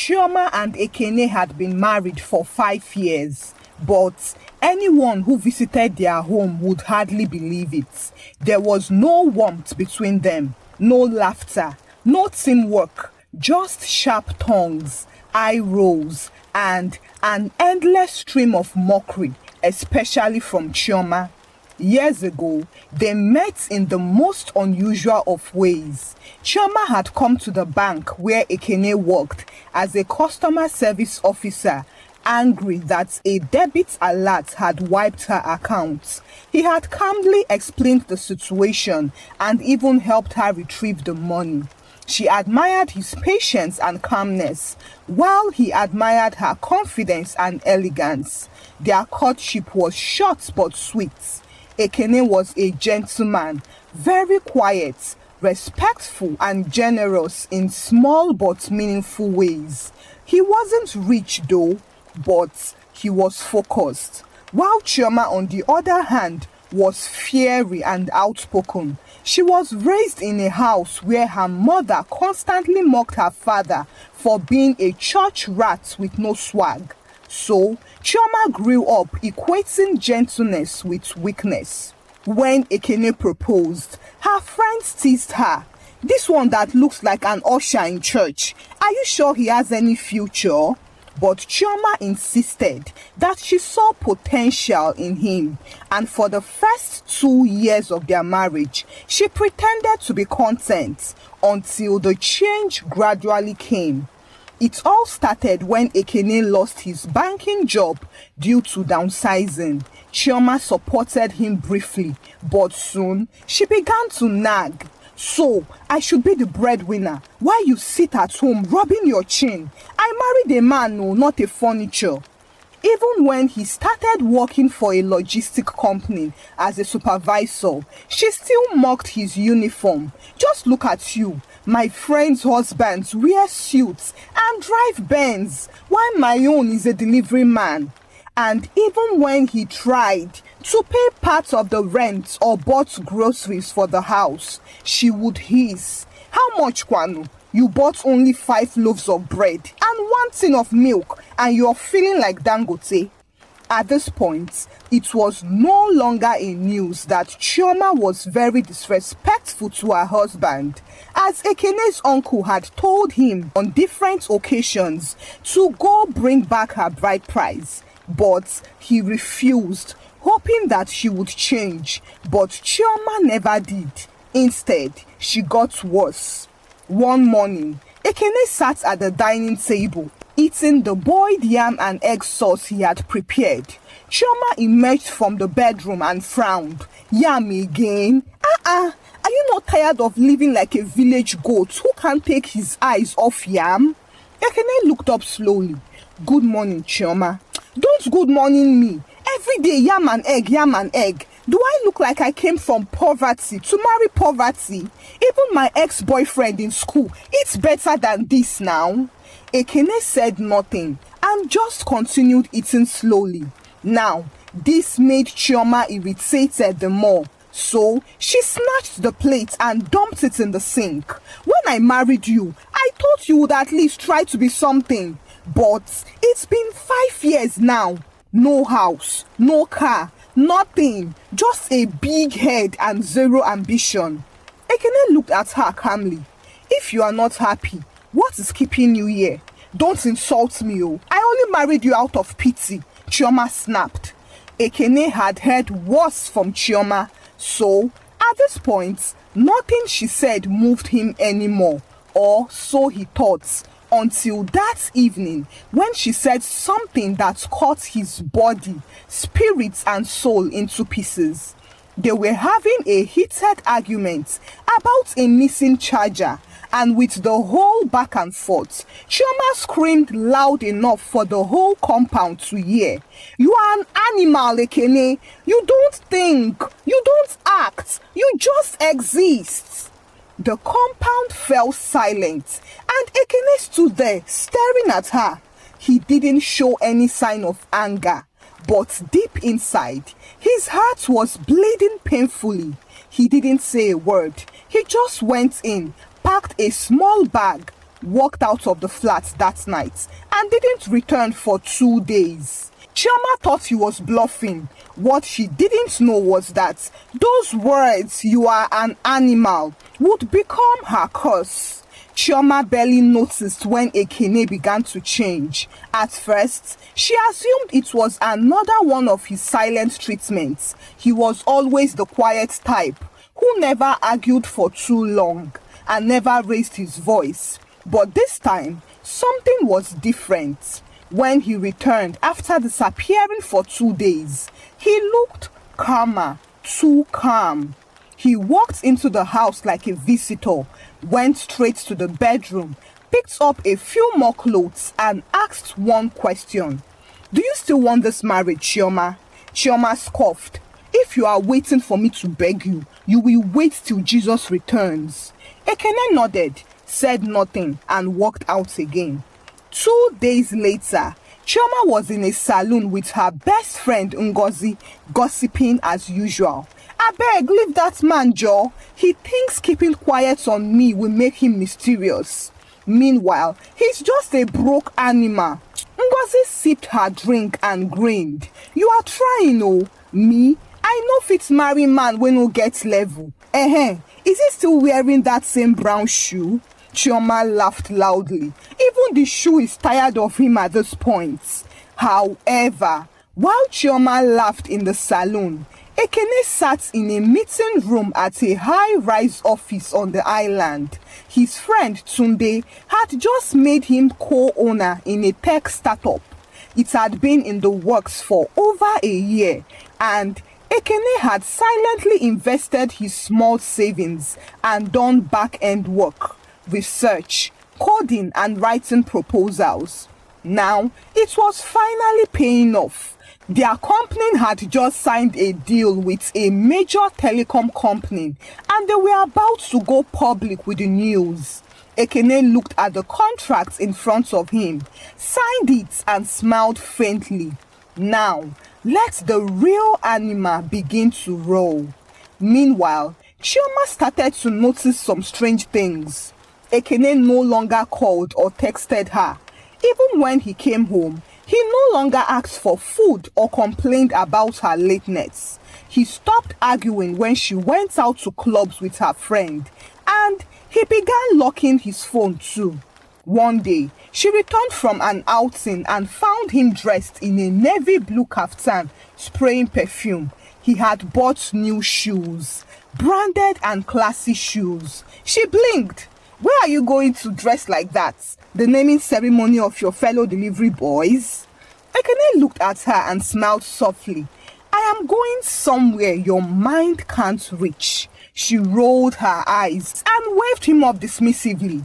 Chioma and Ekene had been married for 5 years, but anyone who visited their home would hardly believe it. There was no warmth between them, no laughter, no teamwork, just sharp tongues, eye rolls, and an endless stream of mockery, especially from Chioma. Years ago, they met in the most unusual of ways. Chioma had come to the bank where Ekene worked as a customer service officer, angry that a debit alert had wiped her account. He had calmly explained the situation and even helped her retrieve the money. She admired his patience and calmness, while he admired her confidence and elegance. Their courtship was short but sweet. Ekene was a gentleman, very quiet, respectful and generous in small but meaningful ways. He wasn't rich though, but he was focused. While Chioma, on the other hand, was fiery and outspoken. She was raised in a house where her mother constantly mocked her father for being a church rat with no swag. So, Chioma grew up equating gentleness with weakness. When Ekene proposed, her friends teased her. "This one that looks like an usher in church, are you sure he has any future?" But Chioma insisted that she saw potential in him, and for the first 2 years of their marriage, she pretended to be content until the change gradually came. It all started when Ekene lost his banking job due to downsizing. Chioma supported him briefly, but soon she began to nag. "So, I should be the breadwinner while you sit at home rubbing your chin. I married a man, no, not a furniture." Even when he started working for a logistic company as a supervisor, she still mocked his uniform. "Just look at you. My friends' husbands wear suits and drive Benz, while my own is a delivery man." And even when he tried to pay part of the rent or bought groceries for the house, she would hiss, "How much, Kwanu? You bought only 5 loaves of bread and 1 tin of milk and you're feeling like Dangote." At this point, it was no longer a news that Chioma was very disrespectful to her husband, as Ekene's uncle had told him on different occasions to go bring back her bride price. But he refused, hoping that she would change. But Chioma never did. Instead, she got worse. One morning, Ekene sat at the dining table, eating the boiled yam and egg sauce he had prepared. Chioma emerged from the bedroom and frowned. "Yam again? Are you not tired of living like a village goat who can't take his eyes off yam?" Ekene looked up slowly. "Good morning, Chioma." "Don't good morning me. Every day yam and egg, yam and egg. Do I look like I came from poverty to marry poverty? Even my ex-boyfriend in school eats better than this now." Ekene said nothing and just continued eating slowly. Now, this made Chioma irritated the more. So, she snatched the plate and dumped it in the sink. "When I married you, I thought you would at least try to be something. But it's been 5 years now. No house, no car, nothing. Just a big head and zero ambition." Ekene looked at her calmly. "If you are not happy, what is keeping you here? Don't insult me, oh. I only married you out of pity," Chioma snapped. Ekene had heard worse from Chioma, so at this point, nothing she said moved him anymore, or so he thought. Until that evening, when she said something that cut his body, spirit and soul into pieces. They were having a heated argument about a missing charger, and with the whole back and forth, Chioma screamed loud enough for the whole compound to hear. "You are an animal, Ekene. You don't think, you don't act, you just exist." The compound fell silent, and Ekene stood there staring at her. He didn't show any sign of anger, but deep inside, his heart was bleeding painfully. He didn't say a word. He just went in, packed a small bag, walked out of the flat that night and didn't return for 2 days. Chioma thought he was bluffing. What she didn't know was that those words, "you are an animal," would become her curse. Chioma barely noticed when Ekene began to change. At first, she assumed it was another one of his silent treatments. He was always the quiet type, who never argued for too long and never raised his voice. But this time, something was different. When he returned after disappearing for 2 days, he looked calmer, too calm. He walked into the house like a visitor, went straight to the bedroom, picked up a few more clothes and asked one question. "Do you still want this marriage, Chioma?" Chioma scoffed. "If you are waiting for me to beg you, you will wait till Jesus returns." Ekene nodded, said nothing and walked out again. 2 days later, Chioma was in a salon with her best friend Ngozi, gossiping as usual. "Abeg, leave that man, Joe. He thinks keeping quiet on me will make him mysterious. Meanwhile, he's just a broke animal." Ngozi sipped her drink and grinned. "You are trying, oh. Me? I know fit marry man wey no get level. Is he still wearing that same brown shoe?" Chioma laughed loudly. Even the shoe is tired of him at this point. However, while Chioma laughed in the salon, Ekene sat in a meeting room at a high-rise office on the island. His friend Tunde had just made him co-owner in a tech startup. It had been in the works for over a year, and Ekene had silently invested his small savings and done back-end work, research, coding and writing proposals. Now, it was finally paying off. Their company had just signed a deal with a major telecom company and they were about to go public with the news. Ekene looked at the contract in front of him, signed it and smiled faintly. Now, let the real animal begin to roll. Meanwhile, Chioma started to notice some strange things. Ekene no longer called or texted her. Even when he came home, he no longer asked for food or complained about her lateness. He stopped arguing when she went out to clubs with her friend, and he began locking his phone too. One day, she returned from an outing and found him dressed in a navy blue kaftan, spraying perfume. He had bought new shoes, branded and classy shoes. She blinked. "Where are you going to dress like that? The naming ceremony of your fellow delivery boys?" Ekene looked at her and smiled softly. "I am going somewhere your mind can't reach." She rolled her eyes and waved him off dismissively.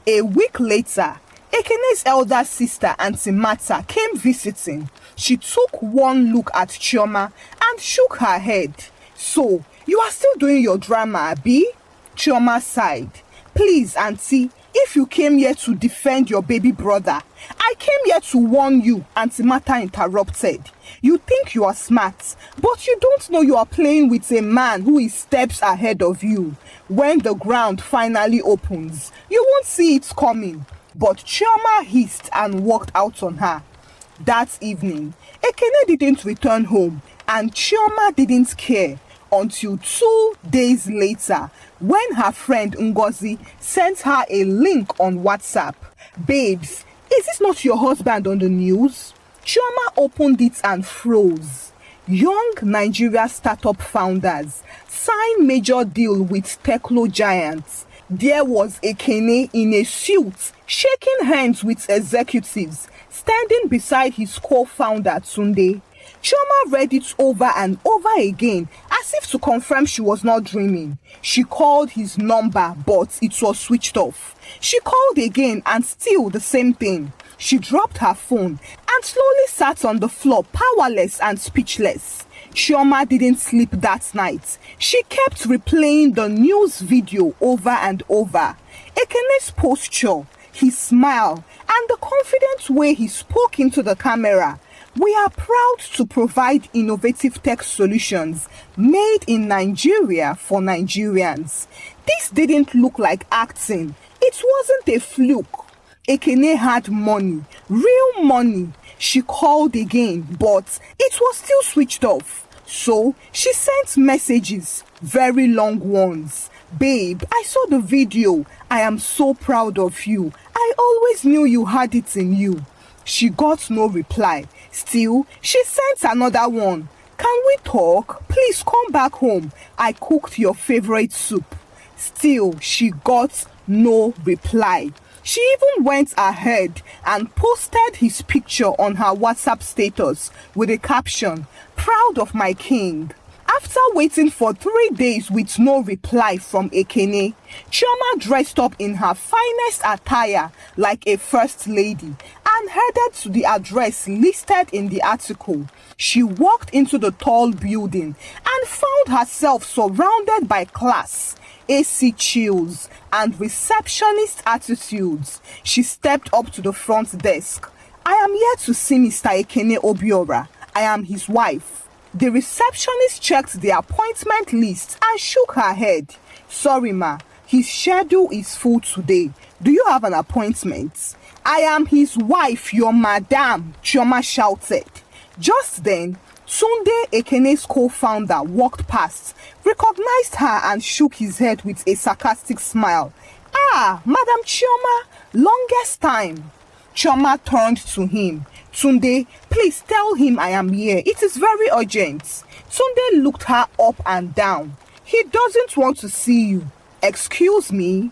A week later, Ekene's elder sister, Auntie Martha, came visiting. She took one look at Chioma and shook her head. "So, you are still doing your drama, Abi?" Chioma sighed. "Please, Auntie, if you came here to defend your baby brother, I came here to warn you," Auntie Martha interrupted. "You think you are smart, but you don't know you are playing with a man who is steps ahead of you. When the ground finally opens, you won't see it coming." But Chioma hissed and walked out on her. That evening, Ekene didn't return home and Chioma didn't care until 2 days later when her friend Ngozi sent her a link on WhatsApp. "Babes, is this not your husband on the news?" Chioma opened it and froze. Young Nigeria startup founders sign major deal with techno giants. There was Ekene in a suit, shaking hands with executives, standing beside his co-founder Tunde. Chioma read it over and over again as if to confirm she was not dreaming. She called his number, but it was switched off. She called again and still the same thing. She dropped her phone and slowly sat on the floor, powerless and speechless. Chioma didn't sleep that night. She kept replaying the news video over and over. Ekene's posture, his smile, and the confident way he spoke into the camera. "We are proud to provide innovative tech solutions made in Nigeria for Nigerians." This didn't look like acting. It wasn't a fluke. Ekene had money, real money. She called again, but it was still switched off. So she sent messages, very long ones. Babe, I saw the video. I am so proud of you. I always knew you had it in you. She got no reply. Still, she sent another one. Can we talk? Please come back home. I cooked your favorite soup. Still, she got no reply. She even went ahead and posted his picture on her WhatsApp status with a caption, "Proud of my king." After waiting for 3 days with no reply from Ekene, Chioma dressed up in her finest attire like a first lady and headed to the address listed in the article. She walked into the tall building and found herself surrounded by class, AC chills, and receptionist attitudes. She stepped up to the front desk. "I am here to see Mr. Ekene Obiora. I am his wife." The receptionist checked the appointment list and shook her head. "Sorry, ma, his schedule is full today. Do you have an appointment?" "I am his wife, your madam," Chioma shouted. Just then, Tunde, Ekene's co-founder, walked past, recognized her and shook his head with a sarcastic smile. "Ah, Madam Chioma, longest time." Chioma turned to him. "Tunde, please tell him I am here. It is very urgent." Tunde looked her up and down. "He doesn't want to see you." "Excuse me?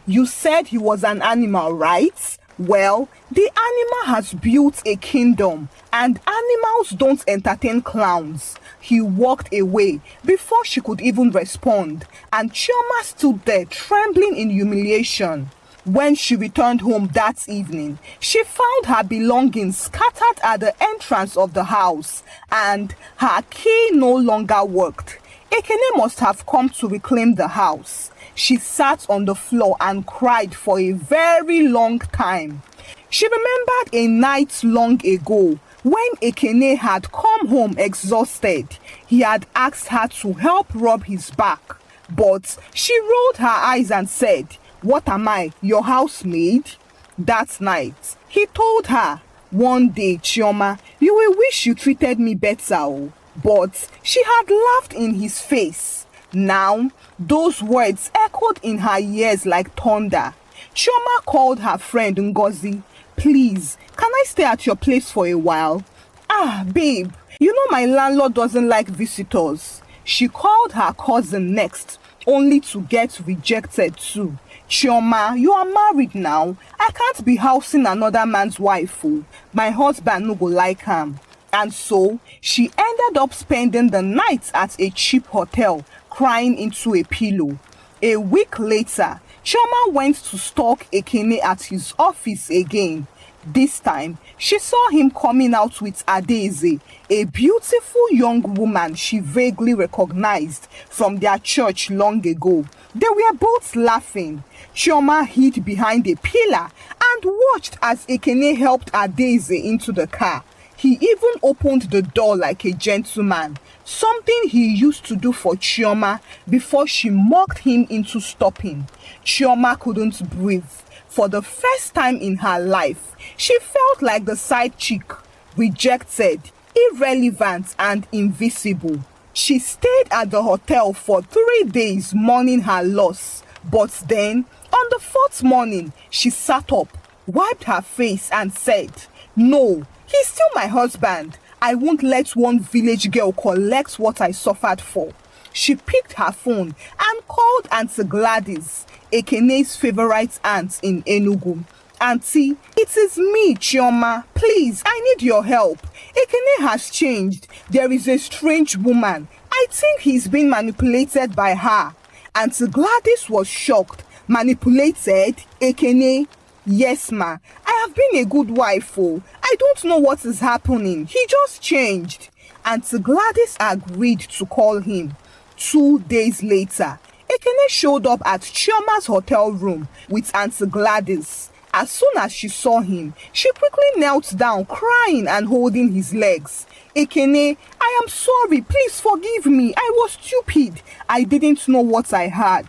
You said he was an animal, right? Well, the animal has built a kingdom and animals don't entertain clowns." He walked away before she could even respond, and Chioma stood there trembling in humiliation. When she returned home that evening, she found her belongings scattered at the entrance of the house, and her key no longer worked. Ekene must have come to reclaim the house. She sat on the floor and cried for a very long time. She remembered a night long ago when Ekene had come home exhausted. He had asked her to help rub his back, but she rolled her eyes and said, "What am I, your housemaid?" That night, he told her, "One day, Chioma, you will wish you treated me better." Oh. But she had laughed in his face. Now, those words echoed in her ears like thunder. Chioma called her friend Ngozi. "Please, can I stay at your place for a while?" "Ah, babe, you know my landlord doesn't like visitors." She called her cousin next, only to get rejected too. "Chioma, you are married now. I can't be housing another man's wife. Oh. My husband no go like him." And so she ended up spending the night at a cheap hotel, crying into a pillow. A week later, Chioma went to stalk Ekene at his office again. This time, she saw him coming out with Adaeze, a beautiful young woman she vaguely recognized from their church long ago. They were both laughing. Chioma hid behind a pillar and watched as Ekene helped Adaeze into the car. He even opened the door like a gentleman, something he used to do for Chioma before she mocked him into stopping. Chioma couldn't breathe. For the first time in her life, she felt like the side chick, rejected, irrelevant, and invisible. She stayed at the hotel for 3 days mourning her loss. But then, on the 4th morning, she sat up, wiped her face, and said, "No, he's still my husband. I won't let one village girl collect what I suffered for." She picked her phone and called Auntie Gladys, Ekene's favorite aunt in Enugu. "Auntie, it is me, Chioma. Please, I need your help. Ekene has changed. There is a strange woman. I think he's been manipulated by her." Auntie Gladys was shocked. "Manipulated? Ekene?" "Yes, ma. I have been a good wife. Oh. I don't know what is happening. He just changed." Auntie Gladys agreed to call him. 2 days later, Ekene showed up at Chioma's hotel room with Auntie Gladys. As soon as she saw him, she quickly knelt down, crying and holding his legs. "Ekene, I am sorry. Please forgive me. I was stupid. I didn't know what I had."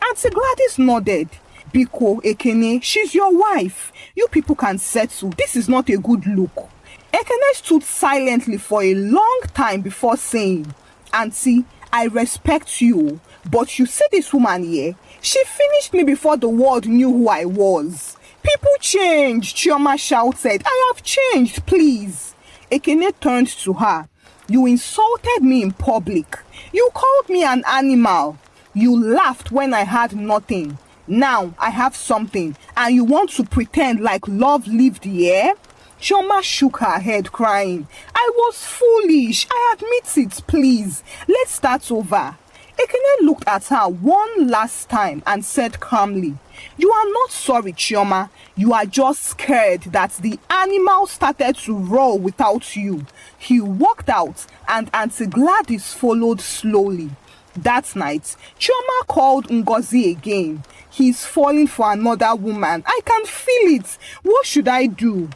Auntie Gladys nodded. Biko, Ekene, she's your wife. You people can settle. This is not a good look. Ekene stood silently for a long time before saying, Auntie, I respect you, but you see this woman here? She finished me before the world knew who I was. People change, Chioma shouted. I have changed, please. Ekene turned to her. You insulted me in public. You called me an animal. You laughed when I had nothing. Now I have something, and you want to pretend like love lived here? Chioma shook her head, crying. I was foolish. I admit it, please. Let's start over. Ekene looked at her one last time and said calmly, You are not sorry, Chioma. You are just scared that the animal started to roar without you. He walked out and Auntie Gladys followed slowly. That night, Chioma called Ngozi again. He's falling for another woman. I can feel it. What should I do?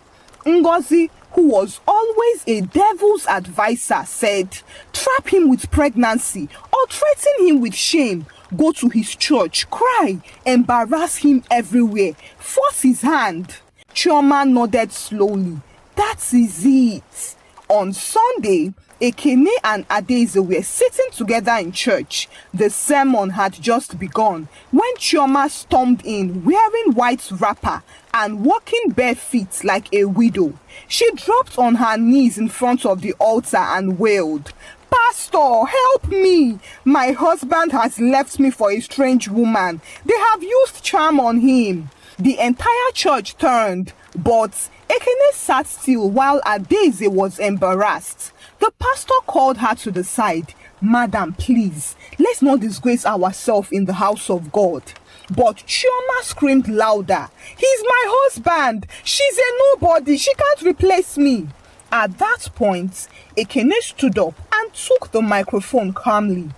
Ngozi, who was always a devil's advisor, said, Trap him with pregnancy or threaten him with shame. Go to his church, cry, embarrass him everywhere, force his hand. Chioma nodded slowly. That is it. On Sunday, Ekene and Adaeze were sitting together in church. The sermon had just begun when Chioma stormed in wearing white wrapper and walking bare feet like a widow. She dropped on her knees in front of the altar and wailed, Pastor, help me! My husband has left me for a strange woman. They have used charm on him. The entire church turned, but Ekene sat still while Adaeze was embarrassed. The pastor called her to the side. Madam, please, let's not disgrace ourselves in the house of God. But Chioma screamed louder. He's my husband. She's a nobody. She can't replace me. At that point, Ekene stood up and took the microphone calmly.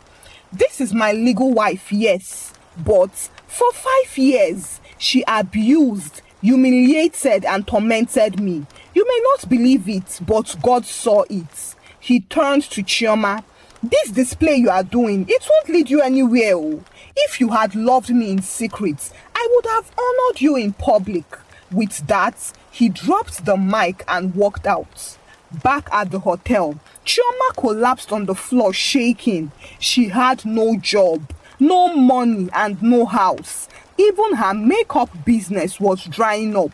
This is my legal wife, yes. But for 5 years, she abused, humiliated and tormented me. You may not believe it, but God saw it. He turned to Chioma. This display you are doing, it won't lead you anywhere. Oh. If you had loved me in secret, I would have honored you in public. With that, he dropped the mic and walked out. Back at the hotel, Chioma collapsed on the floor shaking. She had no job, no money and no house. Even her makeup business was drying up.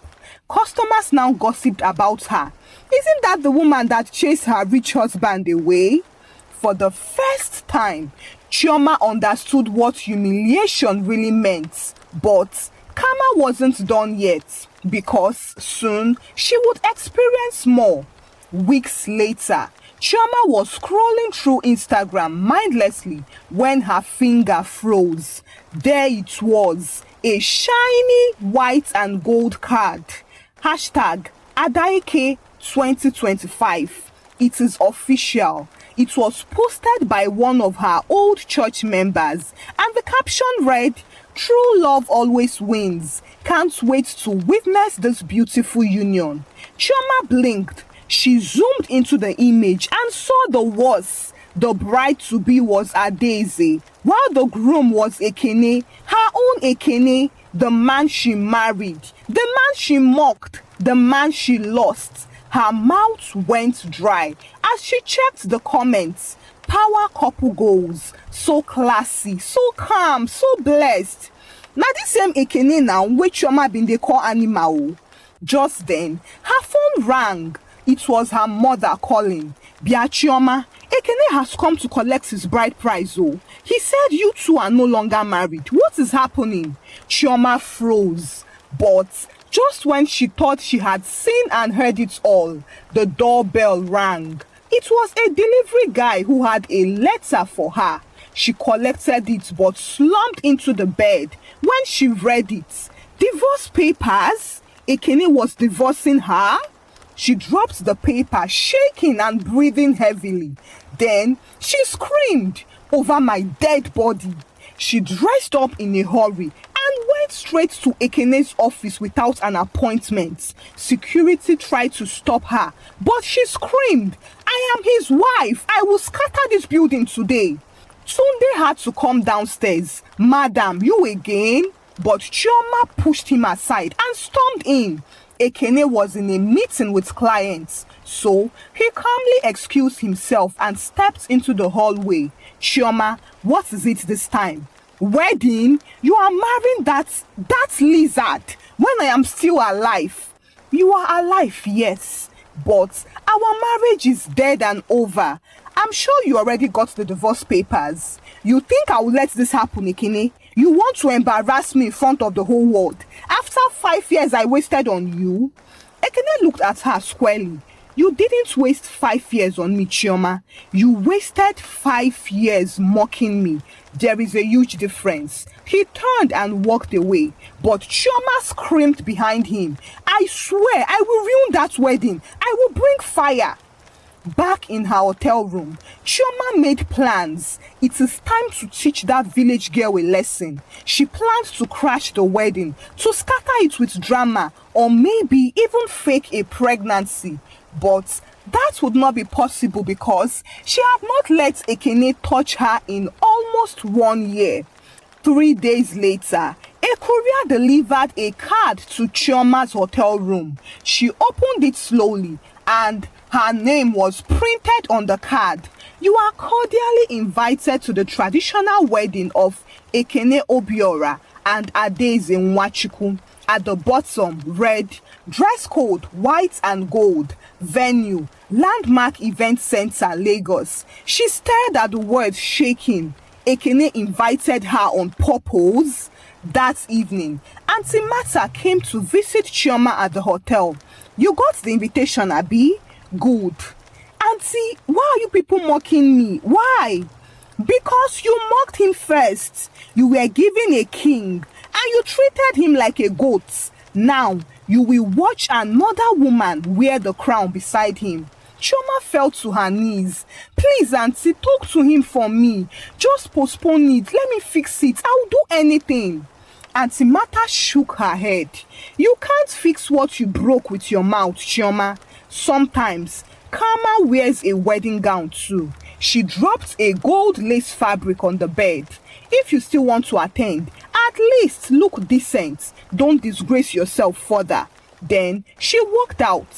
Customers now gossiped about her. Isn't that the woman that chased her rich husband away? For the first time, Chioma understood what humiliation really meant. But karma wasn't done yet, because soon she would experience more. Weeks later, Chioma was scrolling through Instagram mindlessly when her finger froze. There it was, a shiny white and gold card. Hashtag Adaike 2025. It is official. It was posted by one of her old church members, and the caption read, True love always wins. Can't wait to witness this beautiful union. Chioma blinked. She zoomed into the image and saw the worst. The bride-to-be was Adaeze, while the groom was Ekene, her own Ekene, the man she married, the man she mocked, the man she lost. Her mouth went dry as she checked the comments. Power couple goals. So classy, so calm, so blessed. Now this same Ekene now, which Chioma bin dey call animal. Just then, her phone rang. It was her mother calling. Bia Chioma, Ekene has come to collect his bride price. Oh, he said you two are no longer married. What is happening? Chioma froze. But just when she thought she had seen and heard it all, the doorbell rang. It was a delivery guy who had a letter for her. She collected it but slumped into the bed when she read it. Divorce papers? Ekene was divorcing her? She dropped the paper, shaking and breathing heavily. Then she screamed, Over my dead body. She dressed up in a hurry and went straight to Ekene's office without an appointment. Security tried to stop her, but she screamed, I am his wife. I will scatter this building today. Tunde had to come downstairs. Madam, you again? but Chioma pushed him aside and stormed in. Ekene was in a meeting with clients, so he calmly excused himself and stepped into the hallway. Chioma, what is it this time? Wedding? You are marrying that lizard when I am still alive. You are alive, yes, but our marriage is dead and over. I'm sure you already got the divorce papers. You think I will let this happen, Ekene? You want to embarrass me in front of the whole world after 5 years I wasted on you? Ekene looked at her squarely. You didn't waste 5 years on me, Chioma. You wasted 5 years mocking me. There is a huge difference. He turned and walked away, but Chioma screamed behind him. I swear I will ruin that wedding. I will bring fire. Back in her hotel room, Chioma made plans. It is time to teach that village girl a lesson. She planned to crash the wedding, to scatter it with drama, or maybe even fake a pregnancy. But that would not be possible because she had not let Ekene touch her in almost 1 year. 3 days later, a courier delivered a card to Chioma's hotel room. She opened it slowly and her name was printed on the card. You are cordially invited to the traditional wedding of Ekene Obiora and Adaeze Nwachukwu. At the bottom, read, dress code, white and gold, venue, Landmark Event Center, Lagos. She stared at the words shaking. Ekene invited her on purpose. That evening, Auntie Martha came to visit Chioma at the hotel. You got the invitation, Abi? Good. Auntie, why are you people mocking me? Why? Because you mocked him first. You were given a king and you treated him like a goat. Now, you will watch another woman wear the crown beside him. Chioma fell to her knees. Please, Auntie, talk to him for me. Just postpone it. Let me fix it. I'll do anything. Auntie Martha shook her head. You can't fix what you broke with your mouth, Chioma. Sometimes, Karma wears a wedding gown too. She dropped a gold lace fabric on the bed. If you still want to attend, at least look decent. Don't disgrace yourself further. Then she walked out.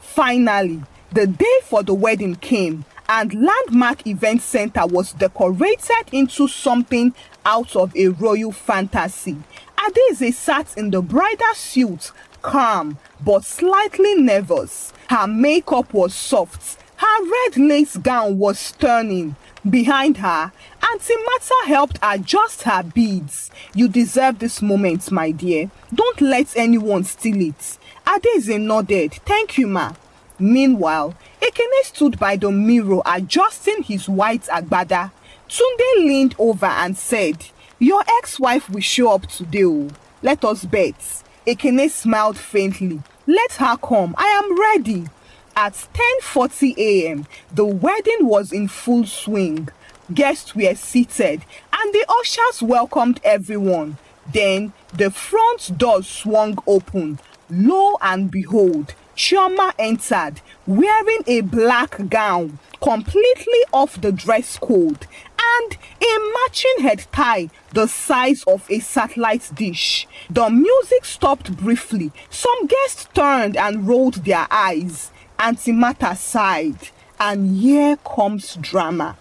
Finally, the day for the wedding came and Landmark Event Center was decorated into something out of a royal fantasy. Adaeze sat in the bridal suit, calm but slightly nervous. Her makeup was soft. Her red lace gown was stunning. Behind her, Auntie Martha helped adjust her beads. You deserve this moment, my dear. Don't let anyone steal it. Adaeze nodded. Thank you, ma. Meanwhile, Ekene stood by the mirror adjusting his white agbada. Tunde leaned over and said, your ex-wife will show up today. Oh. Let us bet. Ekene smiled faintly. Let her come. I am ready. At 10:40 a.m., the wedding was in full swing. Guests were seated and the ushers welcomed everyone. Then the front door swung open. Lo and behold, Chioma entered wearing a black gown, completely off the dress code, and a matching head tie the size of a satellite dish. The music stopped briefly. Some guests turned and rolled their eyes. Auntie Martha sighed, and here comes drama.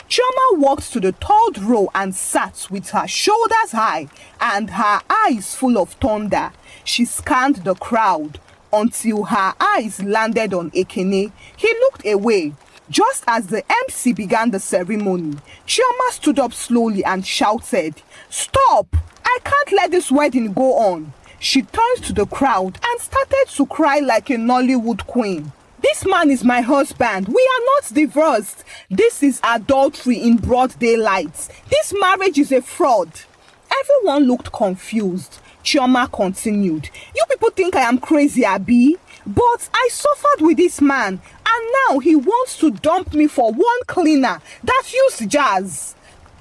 Chioma walked to the third row and sat with her shoulders high and her eyes full of thunder. She scanned the crowd until her eyes landed on Ekene. He looked away. Just as the MC began the ceremony, Chioma stood up slowly and shouted, "Stop! I can't let this wedding go on." She turned to the crowd and started to cry like a Nollywood queen. This man is my husband. We are not divorced. This is adultery in broad daylight. This marriage is a fraud. Everyone looked confused. Chioma continued, "You people think I am crazy, Abi? But I suffered with this man, and now he wants to dump me for one cleaner that used jazz."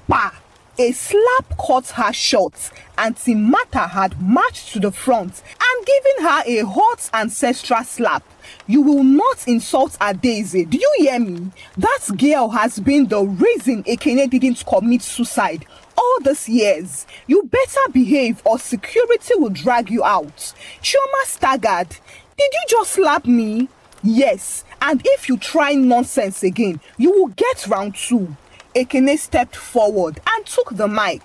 Bah! A slap cut her short. Auntie Martha had marched to the front and given her a hot ancestral slap. You will not insult a Daisy. Do you hear me? That girl has been the reason Ekene didn't commit suicide all these years. You better behave or security will drag you out. Chioma staggered. Did you just slap me? Yes, and if you try nonsense again, you will get round 2. Ekene stepped forward and took the mic.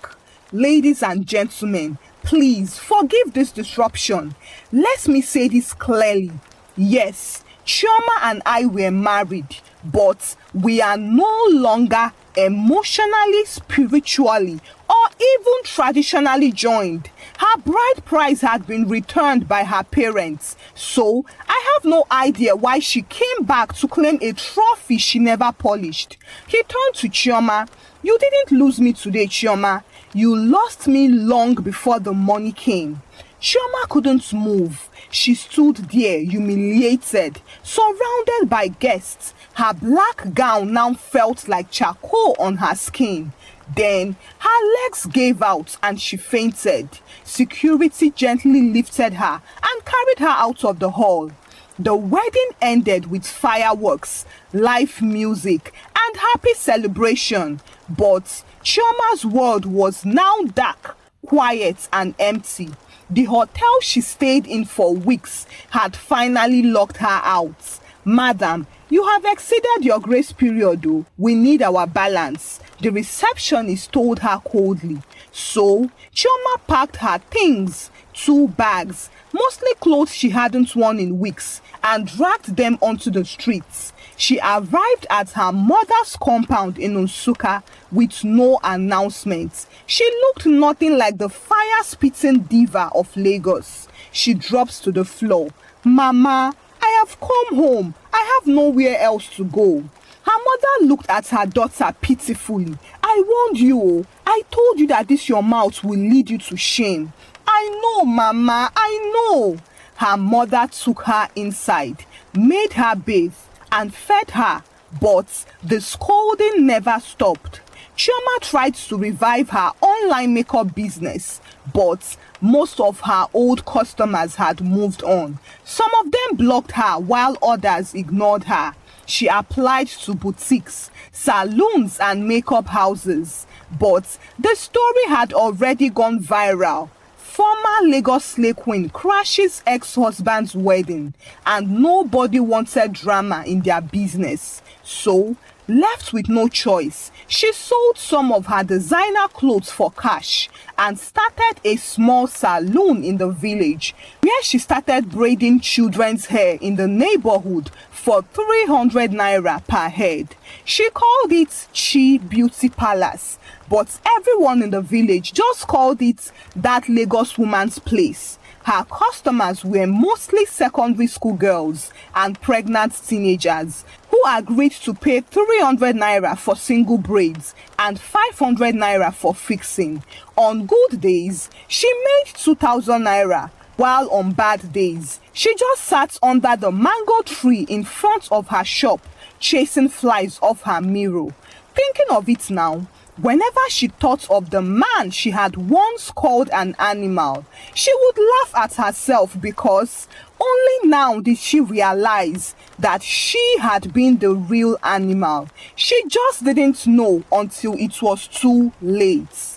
Ladies and gentlemen, please forgive this disruption. Let me say this clearly. Yes, Chioma and I were married, but we are no longer emotionally, spiritually, or even traditionally joined. Her bride price had been returned by her parents, so I have no idea why she came back to claim a trophy she never polished. He turned to Chioma. You didn't lose me today, Chioma. You lost me long before the money came. Chioma couldn't move. She stood there, humiliated, surrounded by guests. Her black gown now felt like charcoal on her skin. Then her legs gave out and she fainted. Security gently lifted her and carried her out of the hall. The wedding ended with fireworks, live music, and happy celebration. But Chioma's world was now dark, quiet, and empty. The hotel she stayed in for weeks had finally locked her out. Madam, you have exceeded your grace period though. We need our balance, the receptionist told her coldly. So, Chioma packed her things, 2 bags, mostly clothes she hadn't worn in weeks, and dragged them onto the streets. She arrived at her mother's compound in Nsukka with no announcement. She looked nothing like the fire-spitting diva of Lagos. She drops to the floor. Mama, I have come home. I have nowhere else to go. Her mother looked at her daughter pitifully. I warned you. I told you that this your mouth will lead you to shame. I know, Mama, I know. Her mother took her inside, made her bathe, and fed her, but the scolding never stopped. Chioma tried to revive her online makeup business, but most of her old customers had moved on. Some of them blocked her while others ignored her. She applied to boutiques, salons, and makeup houses, but the story had already gone viral. Former Lagos slay queen crashes ex-husband's wedding, and nobody wanted drama in their business. So, left with no choice, she sold some of her designer clothes for cash and started a small salon in the village where she started braiding children's hair in the neighborhood for 300 naira per head. She called it Chi Beauty Palace, but everyone in the village just called it that Lagos woman's place. Her customers were mostly secondary school girls and pregnant teenagers who agreed to pay 300 naira for single braids and 500 naira for fixing. On good days, she made 2,000 naira, while on bad days, she just sat under the mango tree in front of her shop, chasing flies off her mirror. Thinking of it now, whenever she thought of the man she had once called an animal, she would laugh at herself because only now did she realize that she had been the real animal. She just didn't know until it was too late.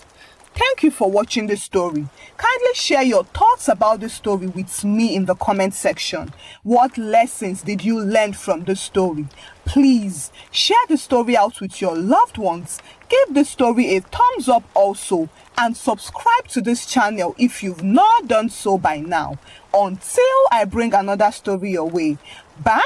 Thank you for watching this story. Kindly share your thoughts about the story with me in the comment section. What lessons did you learn from the story? Please share the story out with your loved ones. Give the story a thumbs up also, and subscribe to this channel if you've not done so by now. Until I bring another story your way. Bye!